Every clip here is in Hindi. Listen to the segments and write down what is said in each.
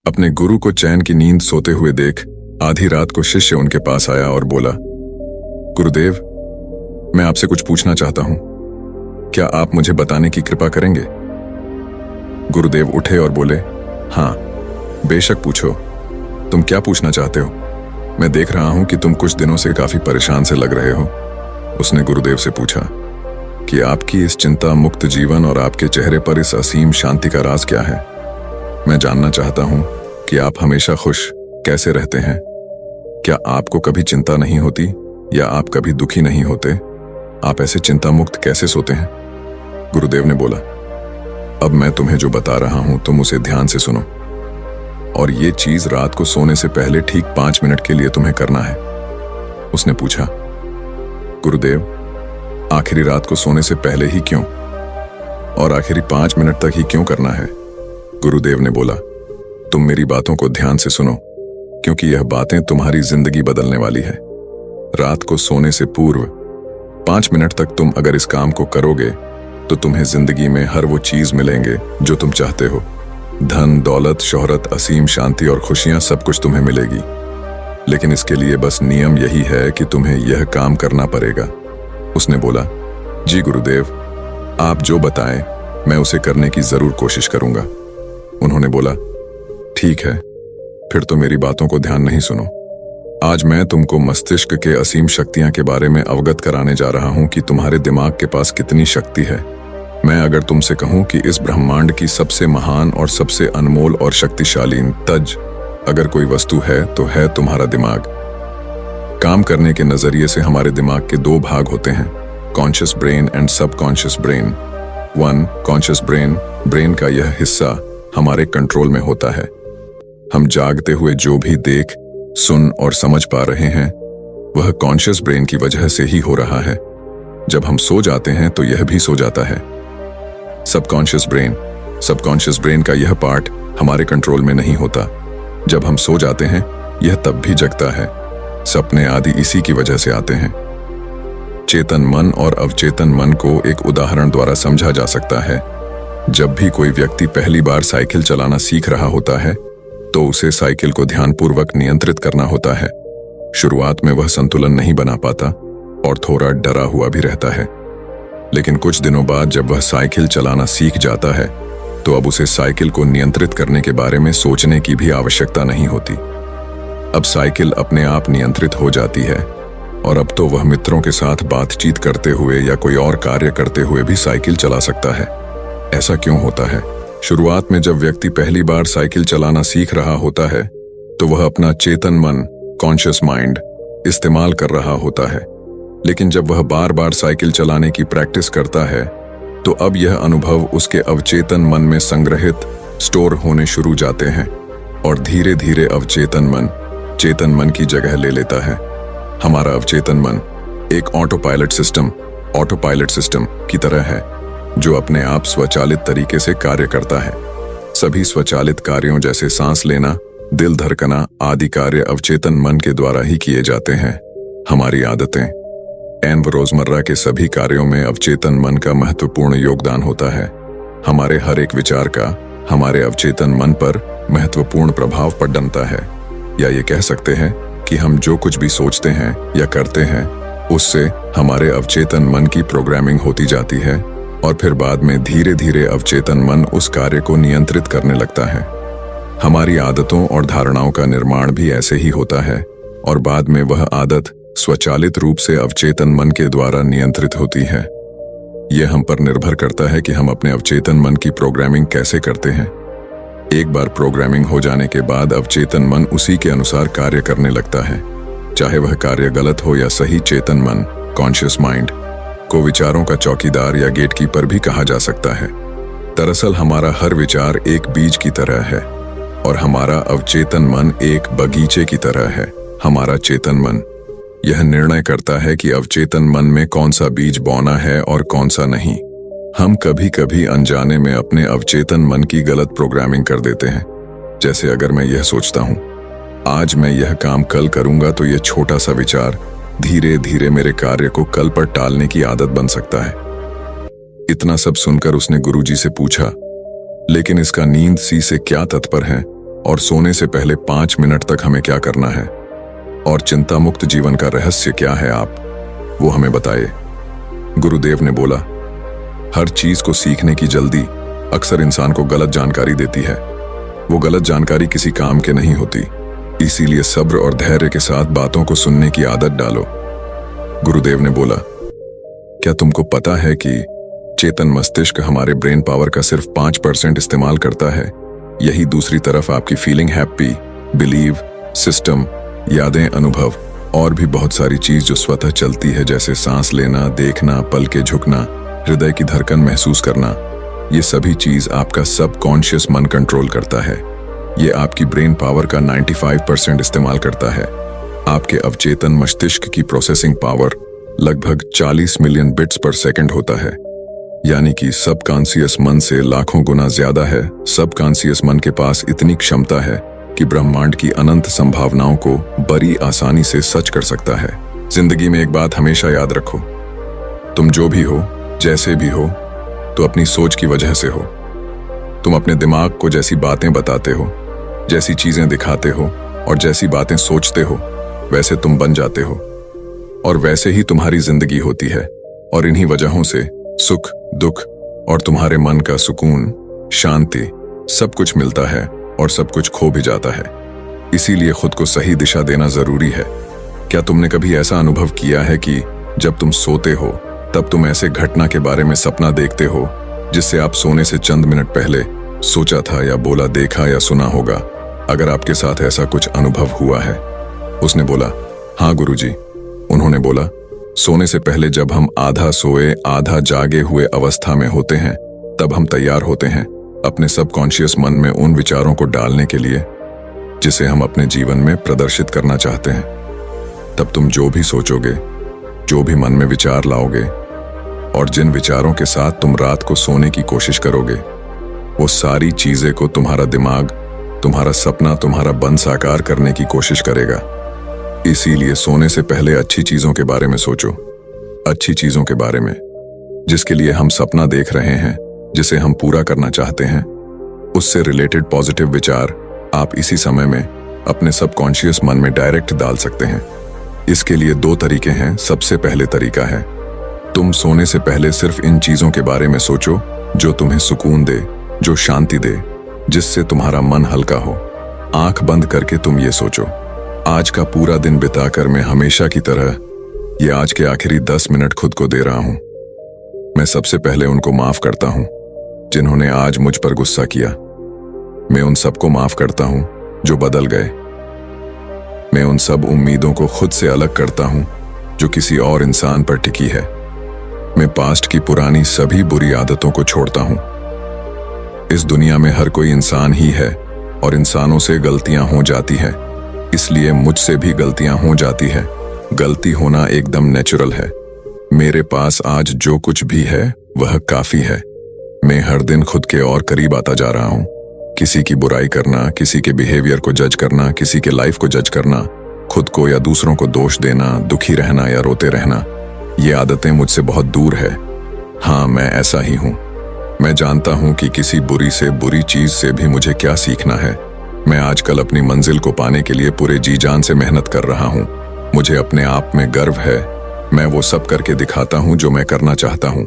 अपने गुरु को चैन की नींद सोते हुए देख आधी रात को शिष्य उनके पास आया और बोला, गुरुदेव, मैं आपसे कुछ पूछना चाहता हूं, क्या आप मुझे बताने की कृपा करेंगे? गुरुदेव उठे और बोले, हाँ, बेशक पूछो। तुम क्या पूछना चाहते हो? मैं देख रहा हूं कि तुम कुछ दिनों से काफी परेशान से लग रहे हो। उसने गुरुदेव से पूछा कि आपकी इस चिंता मुक्त जीवन और आपके चेहरे पर इस असीम शांति का राज क्या है? मैं जानना चाहता हूं कि आप हमेशा खुश कैसे रहते हैं। क्या आपको कभी चिंता नहीं होती या आप कभी दुखी नहीं होते? आप ऐसे चिंता मुक्त कैसे सोते हैं? गुरुदेव ने बोला, अब मैं तुम्हें जो बता रहा हूं तुम उसे ध्यान से सुनो, और ये चीज रात को सोने से पहले ठीक 5 मिनट के लिए तुम्हें करना है। उसने पूछा, गुरुदेव, आखिरी रात को सोने से पहले ही क्यों, और आखिरी 5 मिनट तक ही क्यों करना है? गुरुदेव ने बोला, तुम मेरी बातों को ध्यान से सुनो, क्योंकि यह बातें तुम्हारी जिंदगी बदलने वाली है। रात को सोने से पूर्व 5 मिनट तक तुम अगर इस काम को करोगे तो तुम्हें जिंदगी में हर वो चीज मिलेंगे जो तुम चाहते हो। धन, दौलत, शोहरत, असीम शांति और खुशियां सब कुछ तुम्हें मिलेगी। लेकिन इसके लिए बस नियम यही है कि तुम्हें यह काम करना पड़ेगा। उसने बोला, जी गुरुदेव, आप जो बताएं मैं उसे करने की जरूर कोशिश करूंगा। उन्होंने बोला, ठीक है, फिर तो मेरी बातों को ध्यान नहीं सुनो। आज मैं तुमको मस्तिष्क के असीम शक्तियां के बारे में अवगत कराने जा रहा हूं कि तुम्हारे दिमाग के पास कितनी शक्ति है। मैं अगर तुमसे कहूं कि इस ब्रह्मांड की सबसे महान और सबसे अनमोल और शक्तिशाली तज अगर कोई वस्तु है तो है तुम्हारा दिमाग। काम करने के नजरिए से हमारे दिमाग के 2 भाग होते हैं, conscious brain and subconscious brain. 1. Conscious brain, brain का यह हिस्सा हमारे कंट्रोल में होता है। हम जागते हुए जो भी देख, सुन और समझ पा रहे हैं वह कॉन्शियस ब्रेन की वजह से ही हो रहा है। जब हम सो जाते हैं तो यह भी सो जाता है। सबकॉन्शियस ब्रेन का यह पार्ट हमारे कंट्रोल में नहीं होता। जब हम सो जाते हैं यह तब भी जगता है। सपने आदि इसी की वजह से आते हैं। चेतन मन और अवचेतन मन को एक उदाहरण द्वारा समझा जा सकता है। जब भी कोई व्यक्ति पहली बार साइकिल चलाना सीख रहा होता है तो उसे साइकिल को ध्यानपूर्वक नियंत्रित करना होता है। शुरुआत में वह संतुलन नहीं बना पाता और थोड़ा डरा हुआ भी रहता है। लेकिन कुछ दिनों बाद जब वह साइकिल चलाना सीख जाता है तो अब उसे साइकिल को नियंत्रित करने के बारे में सोचने की भी आवश्यकता नहीं होती। अब साइकिल अपने आप नियंत्रित हो जाती है और अब तो वह मित्रों के साथ बातचीत करते हुए या कोई और कार्य करते हुए भी साइकिल चला सकता है। ऐसा क्यों होता है? शुरुआत में जब व्यक्ति पहली बार साइकिल चलाना सीख रहा होता है तो वह अपना चेतन मन, कॉन्शियस माइंड इस्तेमाल कर रहा होता है। लेकिन जब वह बार बार साइकिल चलाने की प्रैक्टिस करता है तो अब यह अनुभव उसके अवचेतन मन में संग्रहित, स्टोर होने शुरू जाते हैं और धीरे धीरे अवचेतन मन चेतन मन की जगह ले लेता है। हमारा अवचेतन मन एक ऑटो पायलट सिस्टम की तरह है जो अपने आप स्वचालित तरीके से कार्य करता है। सभी स्वचालित कार्यों जैसे सांस लेना, दिल धड़कना आदि कार्य अवचेतन मन के द्वारा ही किए जाते हैं। हमारी आदतें एवं रोजमर्रा के सभी कार्यों में अवचेतन मन का महत्वपूर्ण योगदान होता है। हमारे हर एक विचार का हमारे अवचेतन मन पर महत्वपूर्ण प्रभाव पड़ता है। या ये कह सकते हैं कि हम जो कुछ भी सोचते हैं या करते हैं उससे हमारे अवचेतन मन की प्रोग्रामिंग होती जाती है और फिर बाद में धीरे धीरे अवचेतन मन उस कार्य को नियंत्रित करने लगता है। हमारी आदतों और धारणाओं का निर्माण भी ऐसे ही होता है और बाद में वह आदत स्वचालित रूप से अवचेतन मन के द्वारा नियंत्रित होती है। यह हम पर निर्भर करता है कि हम अपने अवचेतन मन की प्रोग्रामिंग कैसे करते हैं। एक बार प्रोग्रामिंग हो जाने के बाद अवचेतन मन उसी के अनुसार कार्य करने लगता है। चाहे वह कार्य गलत हो या सही, चेतन मन, कॉन्शियस माइंड को विचारों का चौकीदार या गेटकीपर भी कहा जा सकता है। दरअसल हमारा हर विचार एक बीज की तरह है और हमारा अवचेतन मन एक बगीचे की तरह है। हमारा चेतन मन यह निर्णय करता है कि अवचेतन मन में कौन सा बीज बोना है और कौन सा नहीं। हम कभी कभी अनजाने में अपने अवचेतन मन की गलत प्रोग्रामिंग कर देते हैं। जैसे अगर मैं यह सोचता हूं, आज मैं यह काम कल करूंगा, तो यह छोटा सा विचार धीरे धीरे मेरे कार्य को कल पर टालने की आदत बन सकता है। इतना सब सुनकर उसने गुरुजी से पूछा, लेकिन इसका नींद सी से क्या तात्पर्य है? और सोने से पहले 5 मिनट तक हमें क्या करना है और चिंता मुक्त जीवन का रहस्य क्या है, आप वो हमें बताइए। गुरुदेव ने बोला, हर चीज को सीखने की जल्दी अक्सर इंसान को गलत जानकारी देती है। वो गलत जानकारी किसी काम के नहीं होती, इसीलिए सब्र और धैर्य के साथ बातों को सुनने की आदत डालो। गुरुदेव ने बोला, क्या तुमको पता है कि चेतन मस्तिष्क हमारे ब्रेन पावर का सिर्फ 5% इस्तेमाल करता है। यही दूसरी तरफ आपकी फीलिंग, हैप्पी, बिलीव, सिस्टम, यादें, अनुभव और भी बहुत सारी चीज जो स्वतः चलती है, जैसे सांस लेना, देखना, पल के झुकना, हृदय की धड़कन महसूस करना, ये सभी चीज आपका सबकॉन्शियस मन कंट्रोल करता है। ये आपकी ब्रेन पावर का 95% इस्तेमाल करता है। आपके अवचेतन मस्तिष्क की प्रोसेसिंग पावर लगभग 40 मिलियन बिट्स पर सेकंड होता है, यानी कि सबकॉन्शियस मन से लाखों गुना ज्यादा है। सबकॉन्शियस मन के पास इतनी क्षमता है कि ब्रह्मांड की अनंत संभावनाओं को बड़ी आसानी से सच कर सकता है। जिंदगी में एक बात हमेशा याद रखो, तुम जो भी हो, जैसे भी हो, तो अपनी सोच की वजह से हो। तुम अपने दिमाग को जैसी बातें बताते हो, जैसी चीजें दिखाते हो और जैसी बातें सोचते हो, वैसे तुम बन जाते हो और वैसे ही तुम्हारी जिंदगी होती है। और इन्हीं वजहों से सुख, दुख और तुम्हारे मन का सुकून, शांति, सब कुछ मिलता है और सब कुछ खो भी जाता है। इसीलिए खुद को सही दिशा देना जरूरी है। क्या तुमने कभी ऐसा अनुभव किया है कि जब तुम सोते हो तब तुम ऐसे घटना के बारे में सपना देखते हो जिससे आप सोने से चंद मिनट पहले सोचा था या बोला, देखा या सुना होगा? अगर आपके साथ ऐसा कुछ अनुभव हुआ है? उसने बोला, हाँ गुरुजी। उन्होंने बोला, सोने से पहले जब हम आधा सोए आधा जागे हुए अवस्था में होते हैं तब हम तैयार होते हैं अपने सबकॉन्शियस मन में उन विचारों को डालने के लिए जिसे हम अपने जीवन में प्रदर्शित करना चाहते हैं। तब तुम जो भी सोचोगे, जो भी मन में विचार लाओगे और जिन विचारों के साथ तुम रात को सोने की कोशिश करोगे, वो सारी चीजें को तुम्हारा दिमाग, तुम्हारा सपना, तुम्हारा बन साकार करने की कोशिश करेगा। इसीलिए सोने से पहले अच्छी चीजों के बारे में सोचो, अच्छी चीजों के बारे में जिसके लिए हम सपना देख रहे हैं, जिसे हम पूरा करना चाहते हैं, उससे रिलेटेड पॉजिटिव विचार आप इसी समय में अपने सबकॉन्शियस मन में डायरेक्ट डाल सकते हैं। इसके लिए 2 तरीके हैं। सबसे पहले तरीका है, तुम सोने से पहले सिर्फ इन चीजों के बारे में सोचो जो तुम्हें सुकून दे, जो शांति दे, जिससे तुम्हारा मन हल्का हो। आंख बंद करके तुम ये सोचो, आज का पूरा दिन बिताकर मैं हमेशा की तरह ये आज के आखिरी 10 मिनट खुद को दे रहा हूं। मैं सबसे पहले उनको माफ करता हूं जिन्होंने आज मुझ पर गुस्सा किया। मैं उन सबको माफ करता हूं जो बदल गए। मैं उन सब उम्मीदों को खुद से अलग करता हूं जो किसी और इंसान पर टिकी है। मैं पास्ट की पुरानी सभी बुरी आदतों को छोड़ता हूं। इस दुनिया में हर कोई इंसान ही है और इंसानों से गलतियां हो जाती हैं, इसलिए मुझसे भी गलतियां हो जाती है। गलती होना एकदम नेचुरल है। मेरे पास आज जो कुछ भी है वह काफी है। मैं हर दिन खुद के और करीब आता जा रहा हूं। किसी की बुराई करना, किसी के बिहेवियर को जज करना, किसी के लाइफ को जज करना, खुद को या दूसरों को दोष देना, दुखी रहना या रोते रहना, ये आदतें मुझसे बहुत दूर है। हाँ, मैं ऐसा ही हूं। मैं जानता हूं कि किसी बुरी से बुरी चीज से भी मुझे क्या सीखना है। मैं आजकल अपनी मंजिल को पाने के लिए पूरे जी जान से मेहनत कर रहा हूं। मुझे अपने आप में गर्व है। मैं वो सब करके दिखाता हूं जो मैं करना चाहता हूं।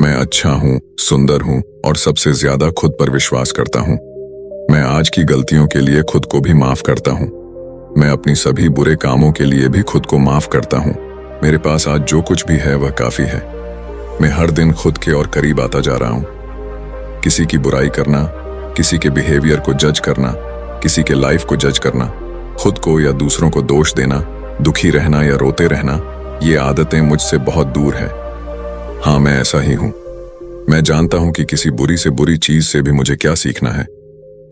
मैं अच्छा हूं, सुंदर हूं और सबसे ज्यादा खुद पर विश्वास करता हूं। मैं आज की गलतियों के लिए खुद को भी माफ करता हूं। मैं अपनी सभी बुरे कामों के लिए भी खुद को माफ करता हूं। मेरे पास आज जो कुछ भी है वह काफी है। मैं हर दिन खुद के और करीब आता जा रहा हूं। किसी की बुराई करना, किसी के बिहेवियर को जज करना, किसी के लाइफ को जज करना, खुद को या दूसरों को दोष देना, दुखी रहना या रोते रहना, ये आदतें मुझसे बहुत दूर है। हाँ, मैं ऐसा ही हूं। मैं जानता हूं कि किसी बुरी से बुरी चीज से भी मुझे क्या सीखना है।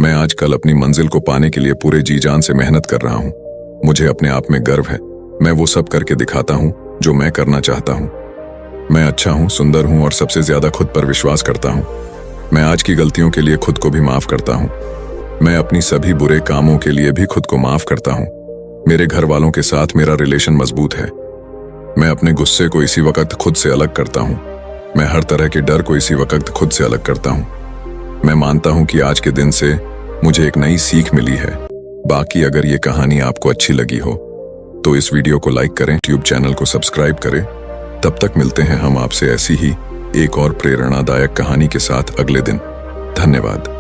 मैं आजकल अपनी मंजिल को पाने के लिए पूरे जी जान से मेहनत कर रहा हूं। मुझे अपने आप में गर्व है। मैं वो सब करके दिखाता हूं जो मैं करना चाहता हूं। मैं अच्छा हूं, सुंदर हूं और सबसे ज्यादा खुद पर विश्वास करता हूं। मैं आज की गलतियों के लिए खुद को भी माफ करता हूं। मैं अपनी सभी बुरे कामों के लिए भी खुद को माफ करता हूं। मेरे घर वालों के साथ मेरा रिलेशन मजबूत है। मैं अपने गुस्से को इसी वक्त खुद से अलग करता हूं। मैं हर तरह के डर को इसी वक्त खुद से अलग करता हूं। मैं मानता हूं कि आज के दिन से मुझे एक नई सीख मिली है। बाकी अगर ये कहानी आपको अच्छी लगी हो तो इस वीडियो को लाइक करें, यूट्यूब चैनल को सब्सक्राइब करें। तब तक मिलते हैं हम आपसे ऐसी ही एक और प्रेरणादायक कहानी के साथ अगले दिन। धन्यवाद।